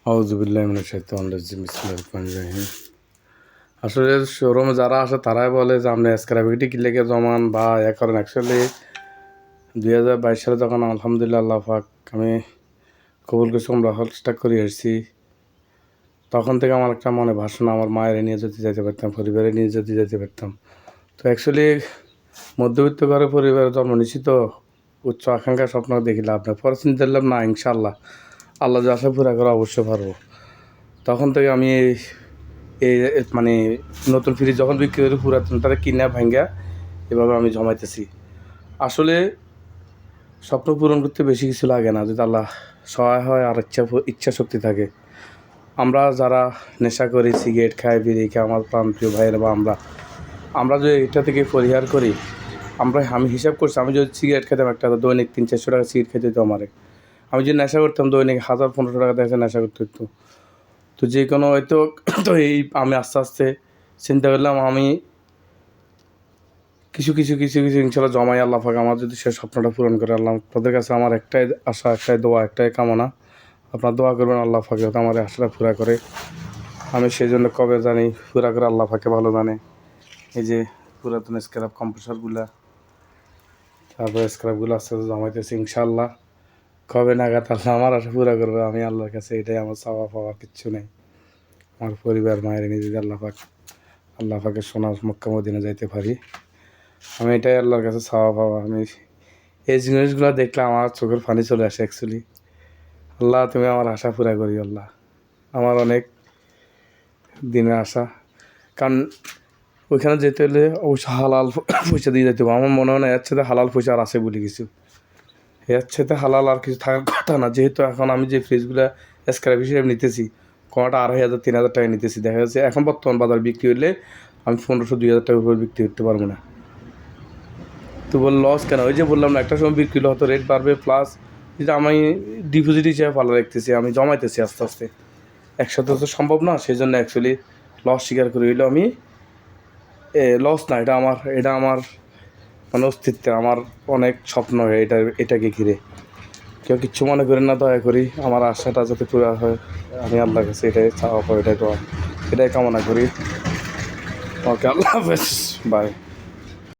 আউযুবিল্লাহি মিনাশ শাইতানির রাজিম বিসমিল্লাহির রহমানির রহিম। আসলে শোরুমে যারা আসে তারাই বলে যে আপনি স্ক্র্যাপিটি কি লেগে জমান বা করেন। অ্যাকচুয়ালি 2022 সালে যখন আলহামদুলিল্লাহ আল্লাহ পাক আমি কবুল করছি, উমরা হজটা করে এসেছি, তখন থেকে আমার একটা মনে ভাষণ, আমার মায়ের নিয়ে যদি যেতে পারতাম, পরিবারে নিয়ে যদি যেতে পারতাম। তো অ্যাকচুয়ালি মধ্যবিত্ত ঘরে পরিবারে জন্ম নিচ্ছি, তো উচ্চ আকাঙ্ক্ষা স্বপ্ন দেখি লাভ নেই। পরে চিন্তা করলাম না, ইনশাআল্লাহ আল্লাহ যে আশা পুরা করে অবশ্যই পারবো। তখন থেকে আমি এই মানে নতুন ফ্রিজ যখন বিক্রি করি পুরাতনটা কিনা ভাঙ্গা এভাবে আমি জমাইতেছি। আসলে স্বপ্ন পূরণ করতে বেশি কিছু লাগে না, যদি আল্লাহ সহায় হয় আর ইচ্ছা শক্তি থাকে। আমরা যারা নেশা করি, সিগারেট খাই, বিড়ি খাই, আমার প্রাণপ্রিয় ভাইয়েরা বা আমরা যদি এটা থেকে পরিহার করি, আমি হিসাব করছি, আমি যদি সিগারেট খেতাম একটা দৈনিক 300-400 টাকা সিগারেট খেতে হতো আমারে। আমি যদি নেশা করতাম দৈনিক 1000-1500 টাকা দেখে নেশা করতে হতো। তো যে কোনো হয়তো তো আমি আস্তে আস্তে চিন্তা করলাম, আমি কিছু ইনশাল্লাহ জমাই, আল্লাহ পাক আমার যদি সে স্বপ্নটা পূরণ করে। আল্লাহ আপনাদের কাছে আমার একটাই আশা, একটাই দোয়া, একটাই কামনা, আপনার দোয়া করবেন আল্লাহ পাক যাতে আমার আশাটা পুরা করে। আমি সেই জন্য কবে জানি পুরা করে, আল্লাহ পাকে ভালো জানে। এই যে পুরাতন স্ক্র্যাপ কম্প্রেসারগুলা, তারপরে স্ক্র্যাপগুলো আস্তে আস্তে জমাইতেছি। ইনশাআল্লাহ কবে নাগাদ আল্লাহ আমার আশা পুরা করবে, আমি আল্লাহর কাছে এটাই আমার চাওয়া পাওয়ার কিচ্ছু নেই। আমার পরিবার মায়ের নিয়ে যদি আল্লাহ পাকের সোনার মক্কা মদিনা যাইতে পারি, আমি এটাই আল্লাহর কাছে চাওয়া পাওয়া। আমি এই জিনিসগুলো দেখলে আমার চোখের পানি চলে আসে। অ্যাকচুয়ালি আল্লাহ তুমি আমার আশা পুরা করি আল্লাহ, আমার অনেক দিনের আশা। কারণ ওইখানে যেতে হলে অবশ্য হালাল পয়সা দিয়ে যেতে হবে। আমার মনে হয় না এর সাথে হালাল পয়সা আর আছে বলে কিছু, এর সাথে হালাল আর কিছু থাকার কথা না। যেহেতু এখন আমি যে ফ্রিজগুলো স্ক্র্যাপ হিসেবে নিতেছি, কোনোটা 2500-3000 টাকা নিতেছি, দেখা যাচ্ছে এখন বর্তমান বাজার বিক্রি হলে আমি 1500-2000 টাকার উপর বিক্রি করতে পারবো না। তো লস কেন? ওই যে বললাম না, একটা সময় বিক্রি হতো, রেট বাড়বে, প্লাস যেটা আমি ডিপোজিট হিসেবে ভালো রাখতেছি, আমি জমাইতেছি আস্তে আস্তে, একসাথে তো সম্ভব না। সেই জন্য অ্যাকচুয়ালি লস স্বীকার করে হইলেও আমি লস না, এটা আমার মানে অস্তিত্বে আমার অনেক স্বপ্ন এটাকে ঘিরে। কেউ কিচ্ছু মনে করেন না, দয়া করি আমার আশাটা যাতে পুরো হয়, আমি আল্লাহর কাছে এটাই চাওয়া পাবো, এটাই কামনা করি। ওকে, আল্লাহ হাফেজ, বাই।